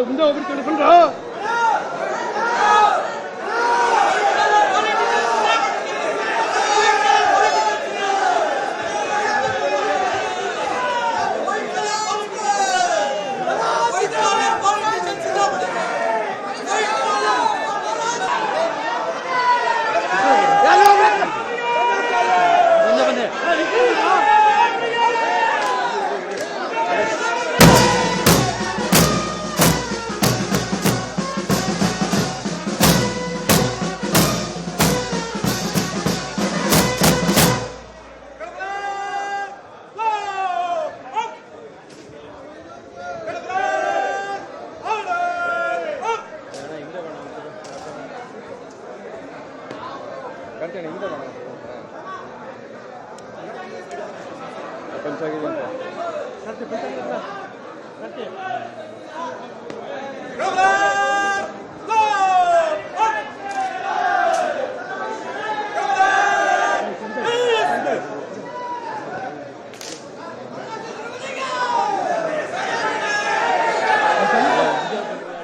ಮುಂದೆ ಹೋಗ್ಬಿಟ್ಟು ಬಂದ್ರ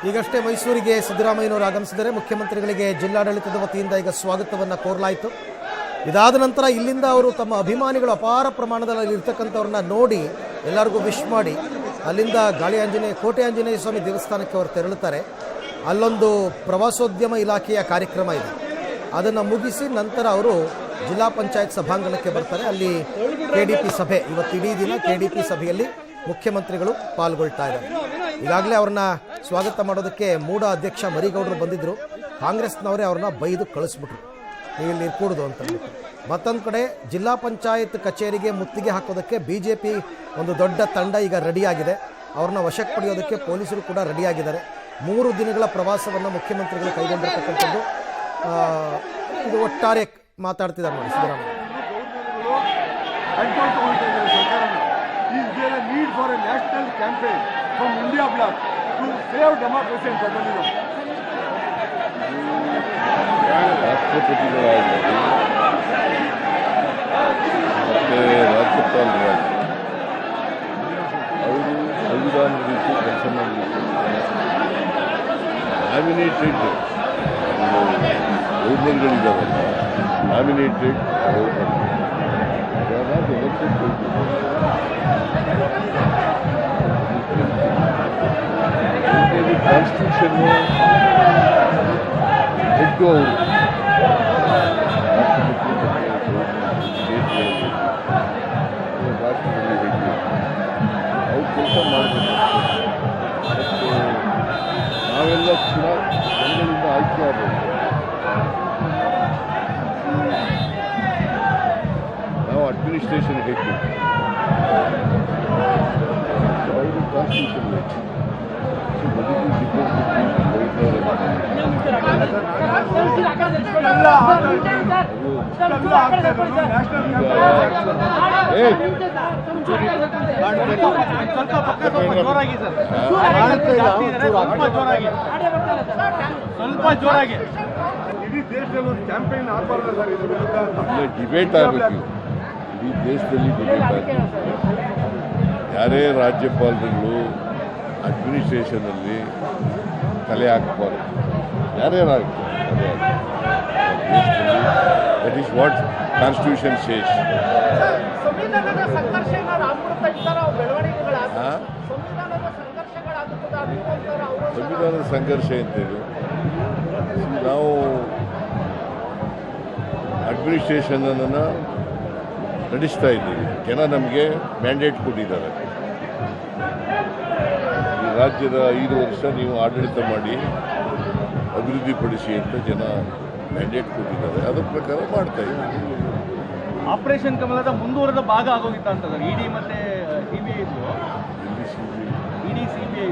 ಈಗಷ್ಟೇ ಮೈಸೂರಿಗೆ ಸಿದ್ದರಾಮಯ್ಯನವರು ಆಗಮಿಸಿದರೆ ಮುಖ್ಯಮಂತ್ರಿಗಳಿಗೆ ಜಿಲ್ಲಾಡಳಿತದ ವತಿಯಿಂದ ಈಗ ಸ್ವಾಗತವನ್ನು ಕೋರಲಾಯಿತು. ಇದಾದ ನಂತರ ಇಲ್ಲಿಂದ ಅವರು ತಮ್ಮ ಅಭಿಮಾನಿಗಳು ಅಪಾರ ಪ್ರಮಾಣದಲ್ಲಿ ಇರ್ತಕ್ಕಂಥವ್ರನ್ನ ನೋಡಿ ಎಲ್ಲರಿಗೂ ವಿಶ್ ಮಾಡಿ ಅಲ್ಲಿಂದ ಕೋಟೆ ಆಂಜನೇಯ ಸ್ವಾಮಿ ದೇವಸ್ಥಾನಕ್ಕೆ ಅವರು ತೆರಳುತ್ತಾರೆ. ಅಲ್ಲೊಂದು ಪ್ರವಾಸೋದ್ಯಮ ಇಲಾಖೆಯ ಕಾರ್ಯಕ್ರಮ ಇದೆ, ಅದನ್ನು ಮುಗಿಸಿ ನಂತರ ಅವರು ಜಿಲ್ಲಾ ಪಂಚಾಯತ್ ಸಭಾಂಗಣಕ್ಕೆ ಬರ್ತಾರೆ. ಅಲ್ಲಿ KDP ಸಭೆ, ಇವತ್ತು ಇಡೀ ದಿನ KDP ಸಭೆಯಲ್ಲಿ ಮುಖ್ಯಮಂತ್ರಿಗಳು ಪಾಲ್ಗೊಳ್ತಾ ಇದ್ದಾರೆ. ಈಗಾಗಲೇ ಅವ್ರನ್ನ ಸ್ವಾಗತ ಮಾಡೋದಕ್ಕೆ ಮೂಡ ಅಧ್ಯಕ್ಷ ಮರಿಗೌಡರು ಬಂದಿದ್ದರು. ಕಾಂಗ್ರೆಸ್ನವರೇ ಅವ್ರನ್ನ ಬೈದು ಕಳಿಸ್ಬಿಟ್ರು, ನೀವು ಇಲ್ಲಿ ಇರ್ಕೂಡ್ದು ಅಂತ. ಮತ್ತೊಂದು ಕಡೆ ಜಿಲ್ಲಾ ಪಂಚಾಯತ್ ಕಚೇರಿಗೆ ಮುತ್ತಿಗೆ ಹಾಕೋದಕ್ಕೆ BJP ಒಂದು ದೊಡ್ಡ ತಂಡ ಈಗ ರೆಡಿಯಾಗಿದೆ. ಅವ್ರನ್ನ ವಶಕ್ಕೆ ಪಡೆಯೋದಕ್ಕೆ ಪೊಲೀಸರು ಕೂಡ ರೆಡಿಯಾಗಿದ್ದಾರೆ. 3 ದಿನಗಳ ಪ್ರವಾಸವನ್ನು ಮುಖ್ಯಮಂತ್ರಿಗಳು ಕೈಗೊಂಡಿರ್ತಕ್ಕಂಥದ್ದು. ಇದು ಒಟ್ಟಾರೆ ಮಾತಾಡ್ತಿದ್ದಾರೆ ನೋಡಿ Siddaramaiah. Need for a national campaign from India bloc to save democracy and federalism. ರಾಷ್ಟ್ರಪತಿಗಳಾಗಿ ಮತ್ತು ರಾಜ್ಯಪಾಲರಾಗಿ ಅವರು ಸಂವಿಧಾನ ರೀತಿ ಕೆಲಸ ಮಾಡಬೇಕು. ನಾಮಿನೇಟೆಡ್ ಗವರ್ನರ್ಗಳಿದ್ದಾರಲ್ಲ, nominated governor election constitution head ಅವರು ರಾಷ್ಟ್ರದಲ್ಲಿ ಹೆಡ್ಡು ಅವ್ರು ಕೆಲಸ ಮಾಡಬೇಕು. ಮತ್ತು ನಾವೆಲ್ಲ ಜನಗಳಿಂದ ಆಯ್ಕೆ ಆಗಬೇಕು. ನಾವು ಅಡ್ಮಿನಿಸ್ಟ್ರೇಷನ್ ಹೆಡ್ಡು, ಅವರು ಕಾನ್ಸ್ಟಿಟ್ಯೂಷನ್ ಹೆಡ್ಡು. ಇಡೀ ದೇಶದಲ್ಲಿ ಒಂದು ಕ್ಯಾಂಪೇನ್ ಆಗಬಾರ್ದು ಸರ್, ಇದ್ರ ವಿರುದ್ಧ ಡಿಬೇಟ್ ಆಗಬೇಕು. ಇಡೀ ದೇಶದಲ್ಲಿ ಡಿಬೇಟ್ ಆಗಬೇಕು. ಯಾರೇ ರಾಜ್ಯಪಾಲರುಗಳು ಅಡ್ಮಿನಿಸ್ಟ್ರೇಷನಲ್ಲಿ ತಲೆ ಹಾಕಬಾರ್ದು, ಯಾರ್ಯಾರಾಗಬೇಕು that is what constitution says. ಸಂವಿಧಾನದ ಸಂಘರ್ಷ ಅಂತೇಳಿ ನಾವು ಅಡ್ಮಿನಿಸ್ಟ್ರೇಷನನ್ನು ನಡೆಸ್ತಾ ಇದ್ದೀವಿ. ಜನ ನಮಗೆ ಮ್ಯಾಂಡೇಟ್ ಕೊಟ್ಟಿದ್ದಾರೆ. ಈ ರಾಜ್ಯದ 5 ವರ್ಷ ನೀವು ಆಡಳಿತ ಮಾಡಿ ಅಭಿವೃದ್ಧಿಪಡಿಸಿ ಅಂತ ಜನ ಮ್ಯಾಂಡೇಟ್ ಕೊಟ್ಟಿದ್ದಾರೆ. ಅದರ ಪ್ರಕಾರ ಮಾಡ್ತಾ ಇದ್ದೀವಿ. ಆಪರೇಷನ್ ಕಮಲದ ಮುಂದುವರೆದ ಭಾಗ ಆಗೋಗಿತ್ತ ಅಂತ ಇಡಿ ಮತ್ತೆ CBI ಇಲ್ಲಿ ಇಡಿ CBI